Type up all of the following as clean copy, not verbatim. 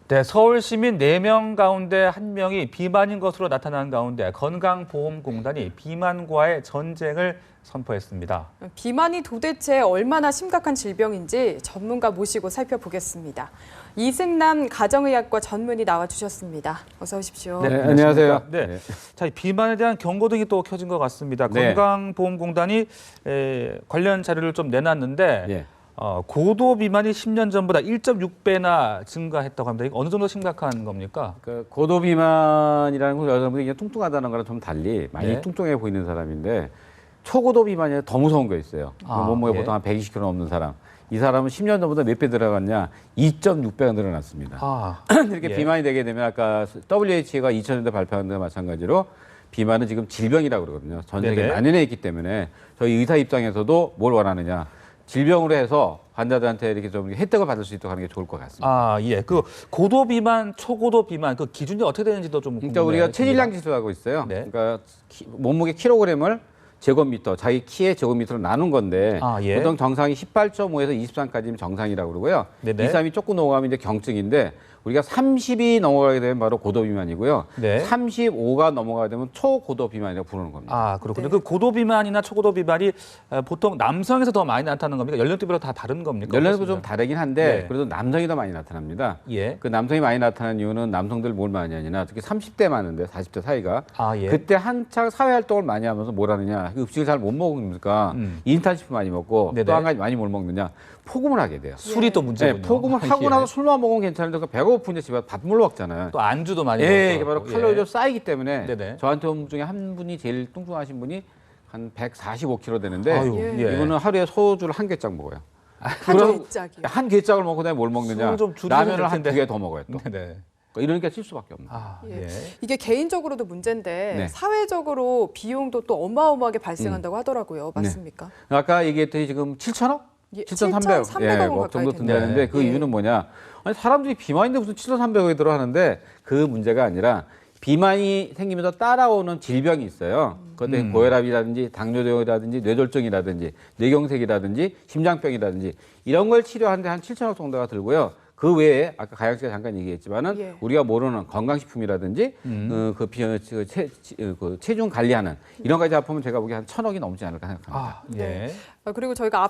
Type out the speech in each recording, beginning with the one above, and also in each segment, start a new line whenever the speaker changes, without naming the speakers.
네, 서울 시민 4명 가운데 1명이 비만인 것으로 나타난 가운데 건강보험공단이 비만과의 전쟁을 선포했습니다.
비만이 도대체 얼마나 심각한 질병인지 전문가 모시고 살펴보겠습니다. 이승남 가정의학과 전문의 나와주셨습니다. 어서 오십시오.
네,
안녕하세요.
네. 자, 비만에 대한 경고등이 또 켜진 것 같습니다.
네.
건강보험공단이 관련 자료를 좀 내놨는데
예.
고도 비만이 10년 전보다 1.6배나 증가했다고 합니다. 이거 어느 정도 심각한 겁니까?
그 고도 비만이라는 건 여자분들이 그냥 뚱뚱하다는 거랑 좀 달리 많이
네.
뚱뚱해 보이는 사람인데 초고도 비만이 더 무서운 거 있어요. 몸무게
예.
보통 한 120kg 넘는 사람. 이 사람은 10년 전보다 몇 배 들어갔냐? 2.6배가 늘어났습니다. 이렇게
예.
비만이 되게 되면 아까 WHO가 2000년대 발표한 데와 마찬가지로 비만은 지금 질병이라고 그러거든요. 전 세계에
네네.
만연해 있기 때문에 저희 의사 입장에서도 뭘 원하느냐? 질병으로 해서 환자들한테 이렇게 좀 혜택을 받을 수 있도록 하는 게 좋을 것 같습니다.
예. 그 고도 비만, 초고도 비만 그 기준이 어떻게 되는지도 좀
그러니까 우리가 체질량 지수라고 있어요.
네.
그러니까 몸무게 킬로그램을 제곱미터, 자기 키의 제곱미터로 나눈 건데
예.
보통 정상이 18.5에서 23까지면 정상이라고 그러고요.
네네.
23이 조금 넘어가면 이제 경증인데 우리가 30이 넘어가게 되면 바로 고도 비만이고요.
네.
35가 넘어가게 되면 초고도 비만이라고 부르는 겁니다.
그렇군요.
네.
그 고도 비만이나 초고도 비만이 보통 남성에서 더 많이 나타나는 겁니까? 연령대별로 다 다른 겁니까?
연령도 좀 다르긴 한데
네.
그래도 남성이 더 많이 나타납니다.
예.
그 남성이 많이 나타나는 이유는 남성들 뭘 많이 하냐나 특히 30대 많은데 40대 사이가
예.
그때 한창 사회활동을 많이 하면서 뭘 하느냐 음식을 잘 못 먹으니까 인탄식품 많이 먹고
네네.
또 한 가지 많이 못 먹느냐 포금을 하게 돼요.
술이 또 문제군요.
네, 포금을 하고
예.
나서 술만 먹으면 괜찮은데 그 배가 고픈데 집에 서 밥물 먹잖아요.
또 안주도 많이
예,
먹고.
이게 바로 칼로리가 쌓이기 때문에
네네.
저한테 온 분 중에 한 분이 제일 뚱뚱하신 분이 한 145kg 되는데
아유,
예.
이분은 하루에 소주를 한 개짝 먹어요.
한 개짝이요.
한 개짝을 먹고 내가 뭘 먹느냐?
술을 좀 줄이면
라면을
될
한
텐데.
두 개 더 먹어요 또.
네네.
이러니까 칠 수밖에 없는.
예.
예.
이게 개인적으로도 문제인데
네.
사회적으로 비용도 또 어마어마하게 발생한다고 하더라고요. 맞습니까?
아까 얘기했더니 지금 7,000억?
예,
7,300억
7,300억 가까이
정도
된다는데.
든다는데 그
예.
이유는 뭐냐? 아니 사람들이 비만인데 무슨 7,300억이 들어하는데 그 문제가 아니라 비만이 생기면서 따라오는 질병이 있어요. 그런데 고혈압이라든지 당뇨병이라든지 뇌졸중이라든지 뇌경색이라든지 심장병이라든지 이런 걸 치료하는데 한 7,000억 정도가 들고요. 그 외에 아까 가영 씨가 잠깐 얘기했지만은
예.
우리가 모르는 건강식품이라든지 그 체중 관리하는 이런 가지 아프면 제가 보기에 한 1,000억이 넘지 않을까 생각합니다.
예.
그리고 저희가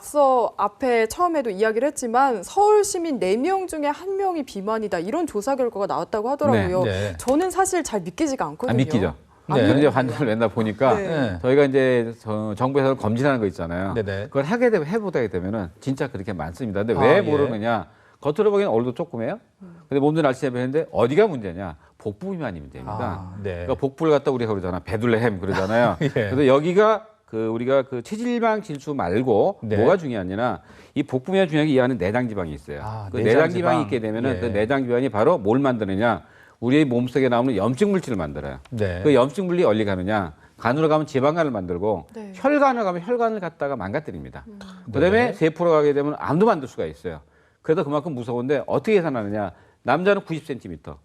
앞에 처음에도 이야기를 했지만 서울 시민 4명 중에 1명이 비만이다. 이런 조사 결과가 나왔다고 하더라고요.
네.
저는 사실 잘 믿기지가 않거든요.
안 믿기죠.
네.
그런데 환자를 맨날 보니까
네.
저희가 이제 정부에서 검진하는 거 있잖아요.
네네.
그걸 해보다 되면은 진짜 그렇게 많습니다. 근데
아,
왜
예.
모르느냐? 겉으로 보기엔 얼굴도 조그매요. 근데 몸도 날씬해보이는데 어디가 문제냐? 복부 비만이 문제입니다.
네.
그러니까 복부를 갖다 우리가 그러잖아. 배둘레햄 그러잖아요.
예.
그래서 여기가 우리가 그 체질방 질수 말고
네.
뭐가 중요하냐나 이 복부 비만 중요한 게 이 안에 내장 지방이 있어요. 그
내장
내장
지방.
지방이 있게 되면은
예.
그 내장 지방이 바로 뭘 만드느냐? 우리의 몸속에 나오는 염증 물질을 만들어요.
네.
그 염증 물질이 어디 가느냐? 간으로 가면 지방간을 만들고
네.
혈관을 가면 혈관을 갖다가 망가뜨립니다. 그다음에
네.
세포로 가게 되면 암도 만들 수가 있어요. 그래서 그만큼 무서운데 어떻게 계산하느냐? 남자는 90cm,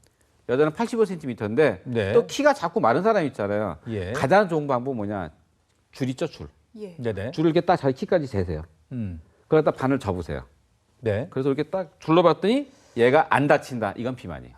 여자는 85cm인데
네.
또 키가 자꾸 마른 사람 있잖아요.
예.
가장 좋은 방법 뭐냐? 줄 있죠, 줄.
예.
네네.
줄을 이렇게 딱 자기 키까지 재세요. 그러다 반을 접으세요.
네.
그래서 이렇게 딱 둘러봤더니 얘가 안 다친다. 이건 비만이에요.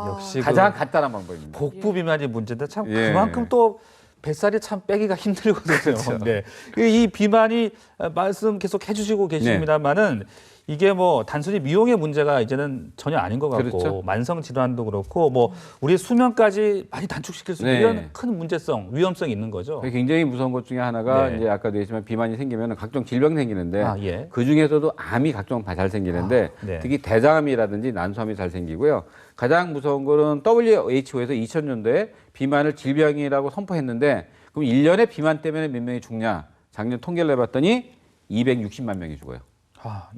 역시
가장 간단한 방법입니다.
복부 비만이 문제인데 참
예.
그만큼 또 뱃살이 참 빼기가 힘들거든요. 네. 이 비만이 말씀 계속 해주시고 계십니다만은 이게 뭐 단순히 미용의 문제가 이제는 전혀 아닌 것 같고
그렇죠.
만성 질환도 그렇고 뭐 우리 수명까지 많이 단축시킬 수 있는
네.
이런 큰 문제성, 위험성이 있는 거죠.
굉장히 무서운 것 중에 하나가
네.
이제 아까도 얘기했지만 비만이 생기면 각종 질병이 생기는데
예.
그 중에서도 암이 각종 잘 생기는데
네.
특히 대장암이라든지 난소암이 잘 생기고요. 가장 무서운 거는 WHO에서 2000년도에 비만을 질병이라고 선포했는데 그럼 1년에 비만 때문에 몇 명이 죽냐? 작년 통계를 해봤더니 260만 명이 죽어요.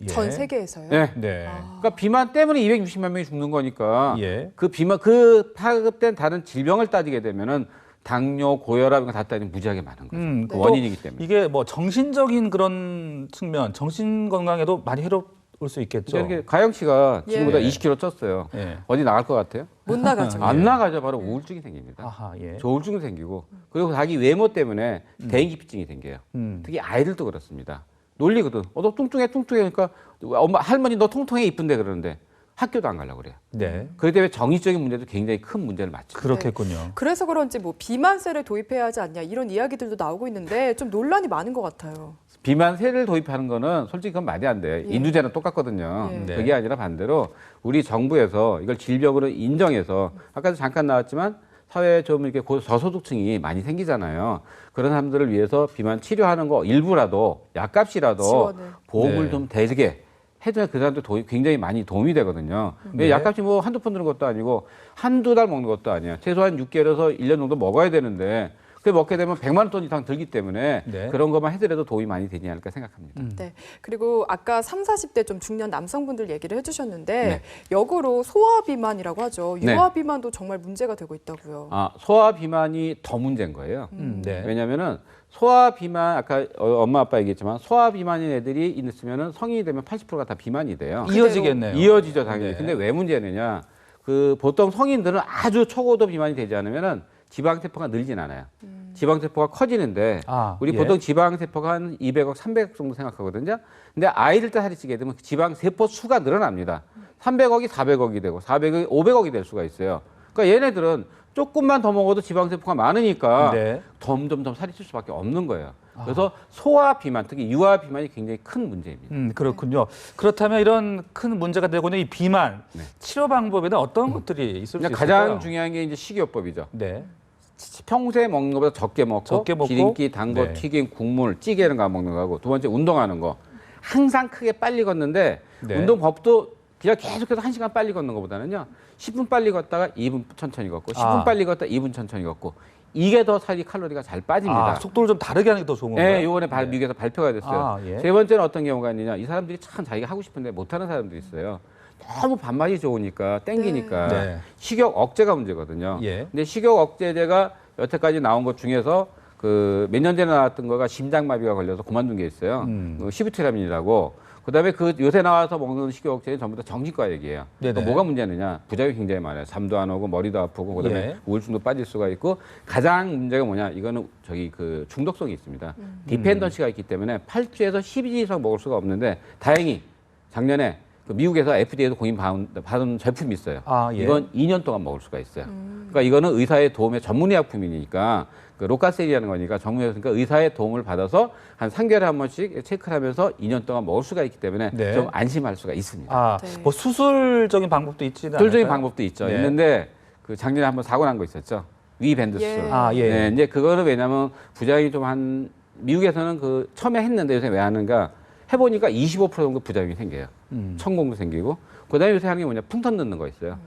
예.
전 세계에서요?
네.
네.
그러니까 비만 때문에 260만 명이 죽는 거니까
예.
그 파급된 다른 질병을 따지게 되면은 당뇨, 고혈압 이런 거 다 따지면 무지하게 많은 거죠. 그
또
원인이기 때문에.
이게 뭐 정신적인 그런 측면, 정신 건강에도 많이 해로울 수 있겠죠.
이렇게 가영 씨가 지금보다
예.
20kg 쪘어요.
예.
어디 나갈 것 같아요?
못 나가죠.
안 나가죠. 바로 우울증이 생깁니다.
예.
조울증이 생기고 그리고 자기 외모 때문에 대인기피증이 생겨요. 특히 아이들도 그렇습니다. 놀리거든. 너 뚱뚱해. 그러니까 엄마 할머니 너 통통해 이쁜데 그러는데 학교도 안 가려고 그래요.
네.
그렇기 때문에 정신적인 문제도 굉장히 큰 문제를 맞죠.
그렇겠군요.
그래서 그런지 뭐 비만세를 도입해야 하지 않냐 이런 이야기들도 나오고 있는데 좀 논란이 많은 것 같아요.
비만세를 도입하는 거는 솔직히 그건 말이 안 돼.
예.
인두제랑 똑같거든요.
예.
네.
그게 아니라 반대로 우리 정부에서 이걸 질병으로 인정해서 아까도 잠깐 나왔지만 사회에 좀 이렇게 저소득층이 많이 생기잖아요. 그런 사람들을 위해서 비만 치료하는 거 일부라도 약값이라도
지원을.
보험을
네.
좀 대게 해줘야 그 사람들 굉장히 많이 도움이 되거든요.
네.
약값이 뭐 한두 푼 드는 것도 아니고 한두 달 먹는 것도 아니에요. 최소한 6개월에서 1년 정도 먹어야 되는데 그게 먹게 되면 100만 원 이상 들기 때문에
네.
그런 것만 해더라도 도움이 많이 되지 않을까 생각합니다.
네. 그리고 아까 30, 40대 좀 중년 남성분들 얘기를 해주셨는데
네.
역으로 소아 비만이라고 하죠.
네.
유아 비만도 정말 문제가 되고 있다고요.
아, 소아 비만이 더 문제인 거예요.
네.
왜냐면은 소아 비만 아까 엄마 아빠 얘기했지만 소아 비만인 애들이 있으면은 성인이 되면 80%가 다 비만이 돼요.
이어지겠네요.
이어지죠 당연히.
네.
근데 왜 문제느냐? 그 보통 성인들은 아주 초고도 비만이 되지 않으면은 지방세포가 늘진 않아요. 지방세포가 커지는데 우리
예.
보통 지방세포가 한 200억, 300억 정도 생각하거든요. 근데 아이들 때 살이 찌게 되면 지방세포 수가 늘어납니다. 300억이 400억이 되고 400억이 500억이 될 수가 있어요. 그러니까 얘네들은 조금만 더 먹어도 지방세포가 많으니까
네.
점점 살이 찔 수밖에 없는 거예요. 그래서 소아 비만, 특히 유아 비만이 굉장히 큰 문제입니다.
그렇군요. 그렇다면 이런 큰 문제가 되고 있는 이 비만
네.
치료 방법에는 어떤 것들이 있을 수
그냥
있을까요?
가장 중요한 게 이제 식이요법이죠.
네.
평소에 먹는 것보다 적게 먹고 기름기, 단 거,
네.
튀김, 국물, 찌개 이런 거 안 먹는 거하고 두 번째 운동하는 거. 항상 크게 빨리 걷는데
네.
운동법도 그냥 계속해서 1시간 빨리 걷는 것보다는요. 10분 빨리 걷다가 2분 천천히 걷고 10분
아.
빨리 걷다가 2분 천천히 걷고 이게 더 살이 칼로리가 잘 빠집니다.
아, 속도를 좀 다르게 하는 게 더 좋은 건가요?
네, 요번에 미국에서 발표가 됐어요.
아, 예.
세 번째는 어떤 경우가 있느냐. 이 사람들이 참 자기가 하고 싶은데 못하는 사람들이 있어요. 너무 밥맛이 좋으니까 땡기니까
네.
식욕 억제가 문제거든요.
예.
근데 식욕 억제제가 여태까지 나온 것 중에서 그 몇 년 전에 나왔던 거가 심장마비가 걸려서 그만둔 게 있어요. 시부티라민이라고. 그다음에 그 요새 나와서 먹는 식욕 억제는 전부 다 정신과 얘기예요.
네네.
그러니까 뭐가 문제느냐? 부작용이 굉장히 많아요. 잠도 안 오고 머리도 아프고 그다음에
예.
우울증도 빠질 수가 있고 가장 문제가 뭐냐? 이거는 그 중독성이 있습니다. 디펜던시가 있기 때문에 8주에서 12주 이상 먹을 수가 없는데 다행히 작년에 그 미국에서 FDA에서 공인 받은 제품이 있어요.
아, 예.
이건 2년 동안 먹을 수가 있어요. 그러니까 이거는 의사의 도움에 전문의약품이니까 그 로카셀이라는 거니까 정부에서 의사의 도움을 받아서 한 3개월에 한 번씩 체크를 하면서 2년 동안 먹을 수가 있기 때문에
네.
좀 안심할 수가 있습니다.
아,
네.
뭐 수술적인 방법도 있지는
솔직히
않을까요?
방법도 있죠.
네.
있는데 그 작년에 한번 사고 난 거 있었죠. 위밴드 수술.
예.
아, 예.
네, 이제 그거는 왜냐면 부작용이 좀 미국에서는 그 처음에 했는데 요새 왜 하는가 해보니까 25% 정도 부작용이 생겨요. 천공도 생기고. 그다음에 요새 하는 게 뭐냐 풍선 넣는 거 있어요.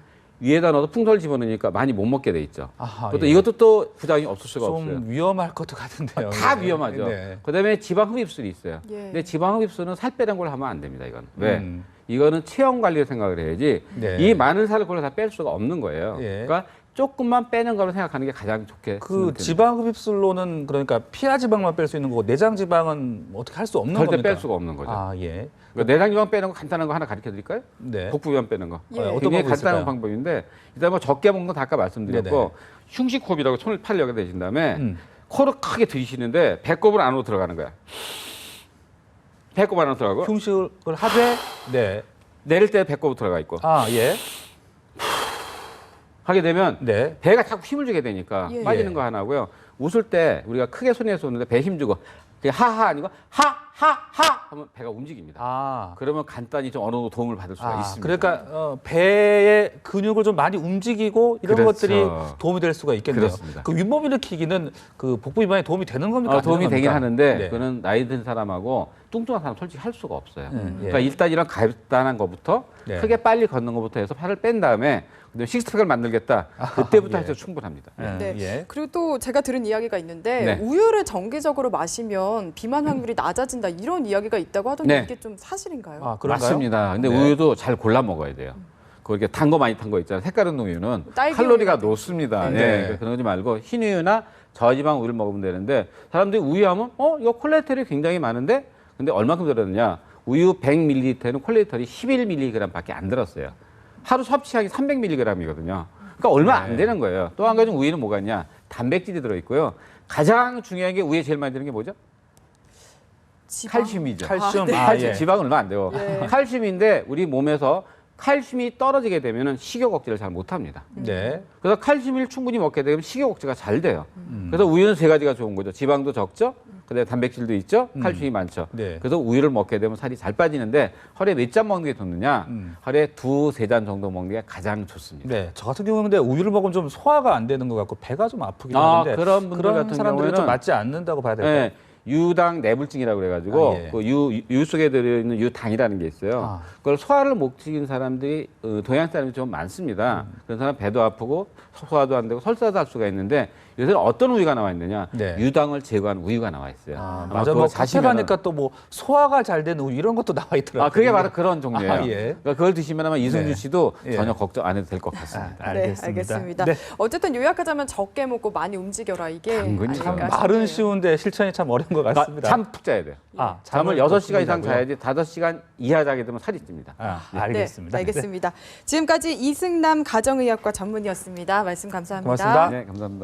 위에다 넣어서 풍선을 집어넣으니까 많이 못 먹게 돼 있죠.
아하,
그것도
예.
이것도 또 부작용이 없을 수가
좀
없어요.
위험할 것도 같은데요.
다
네.
위험하죠.
네.
그다음에 지방 흡입술이 있어요.
예.
근데 지방 흡입술은 살 빼는 걸 하면 안 됩니다. 이건 왜?
음.
이거는 체형 관리를 생각을 해야지.
네.
이 많은 살을 그걸 다 뺄 수가 없는 거예요.
예.
그러니까 조금만 빼는 거로 생각하는 게 가장 좋게.
그
생각됩니다.
지방 흡입술로는 그러니까 피하 지방만 뺄 수 있는 거고 내장 지방은 어떻게 할 수 없는
절대
겁니까?
뺄 수가 없는 거죠.
아, 예.
그러니까 내장 지방 빼는 거 간단한 거 하나 가르쳐 드릴까요?
네.
복부비만 빼는 거.
예.
어떤
굉장히
방법이
간단한
있을까요?
방법인데 일단 뭐 적게 먹는 건 다 아까 말씀드렸고
네네.
흉식호흡이라고 팔을 여기다 대신 다음에 코를 크게 들이쉬는데 배꼽을 안으로 들어가는 거야. 배꼽 안으로 들어가고
흉식을 하되 네.
내릴 때 배꼽으로 들어가 있고
아, 예.
하게 되면
네.
배가 자꾸 힘을 주게 되니까
예.
빠지는 거 하나고요. 웃을 때 우리가 크게 손에서 웃는데 배 힘 주고 그게 하하 아니고 하하하 하면 배가 움직입니다.
아.
그러면 간단히 좀 어느 정도 도움을 받을 수가 있습니다.
그러니까 배의 근육을 좀 많이 움직이고 이런
그렇죠.
것들이 도움이 될 수가 있겠네요.
그렇습니다.
그 윗몸 일으키기는 그 복부 비만에 도움이 되는 겁니까? 안
도움이
되는
되긴
겁니까?
하는데
네.
그거는 나이 든 사람하고 뚱뚱한 사람 솔직히 할 수가 없어요.
예.
그러니까 일단 이런 간단한 것부터
네.
크게 빨리 걷는 것부터 해서 팔을 뺀 다음에 근데 식스팩을 만들겠다. 그때부터
예.
해서 충분합니다.
예.
네.
예.
그리고 또 제가 들은 이야기가 있는데
네.
우유를 정기적으로 마시면 비만 확률이 낮아진다 이런 이야기가 있다고 하던데
네.
이게 좀 사실인가요?
아, 그런가요?
맞습니다. 근데
네.
우유도 잘 골라 먹어야 돼요. 그렇게 단 거 많이 탄 거 있잖아요. 색깔 없는 우유는
딸기
칼로리가
우유
높습니다.
네.
네. 그러니까 그러지 말고 흰 우유나 저지방 우유를 먹으면 되는데 사람들이 우유 하면 이거 콜레스테롤이 굉장히 많은데 근데 얼마큼 들었느냐? 우유 100ml는 콜레스테롤이 11mg밖에 안 들었어요. 하루 섭취량이 300mg이거든요. 그러니까 얼마 안 되는 거예요. 또 한 가지 우유는 뭐가 있냐? 단백질이 들어 있고요. 가장 중요한 게 우유에 제일 많이 드는 게 뭐죠?
지방?
칼슘이죠.
칼슘.
네.
아,
칼슘
예.
지방은 얼마 안 돼요.
예.
칼슘인데 우리 몸에서 칼슘이 떨어지게 되면은 식욕 억제를 잘 못합니다.
네.
그래서 칼슘을 충분히 먹게 되면 식욕 억제가 잘 돼요. 그래서 우유는 세 가지가 좋은 거죠. 지방도 적죠. 그다음에 단백질도 있죠. 칼슘이 많죠.
네.
그래서 우유를 먹게 되면 살이 잘 빠지는데 하루에 몇 잔 먹는 게 좋느냐? 하루에 2-3잔 정도 먹는 게 가장 좋습니다.
네. 저 같은 경우는 근데 우유를 먹으면 좀 소화가 안 되는 것 같고 배가 좀 아프기도
아,
하는데
그런 분들 같은
사람들은 좀
경우에는
맞지 않는다고 봐야 될까요?
네, 유당 내불증이라고 그래가지고
아, 예.
그 유 속에 들어있는 유당이라는 게 있어요.
아.
그걸 소화를 못 시키는 사람들이 동양 사람이 좀 많습니다. 그런 사람 배도 아프고 소화도 안 되고 설사도 할 수가 있는데 요새는 어떤 우유가 나와 있느냐?
네.
유당을 제거한 우유가 나와 있어요.
아,
아마
맞아.
그거
뭐 카페
자시면은-
가니까 또 뭐 소화가 잘 되는 우유 이런 것도 나와 있더라고요.
아, 그게 바로 그런 종류예요.
아, 예.
그러니까 그걸 드시면 아마 이승준
네.
씨도
예.
전혀 걱정 안 해도 될 것 같습니다.
알겠습니다.
네, 알겠습니다.
네.
어쨌든 요약하자면 적게 먹고 많이 움직여라 이게
당근이
참
아닐까
말은
싶네요.
쉬운데 실천이 참 어려운 것 같습니다.
잠 푹 자야 돼요.
아,
잠을
또
6시간 이상
주무자고요?
자야지 5시간 이하 자게 되면 살이 찝니다.
아, 알겠습니다.
네, 알겠습니다. 지금까지 이승남 가정의학과 전문의였습니다. 말씀 감사합니다.
고맙습니다.
네, 감사합니다.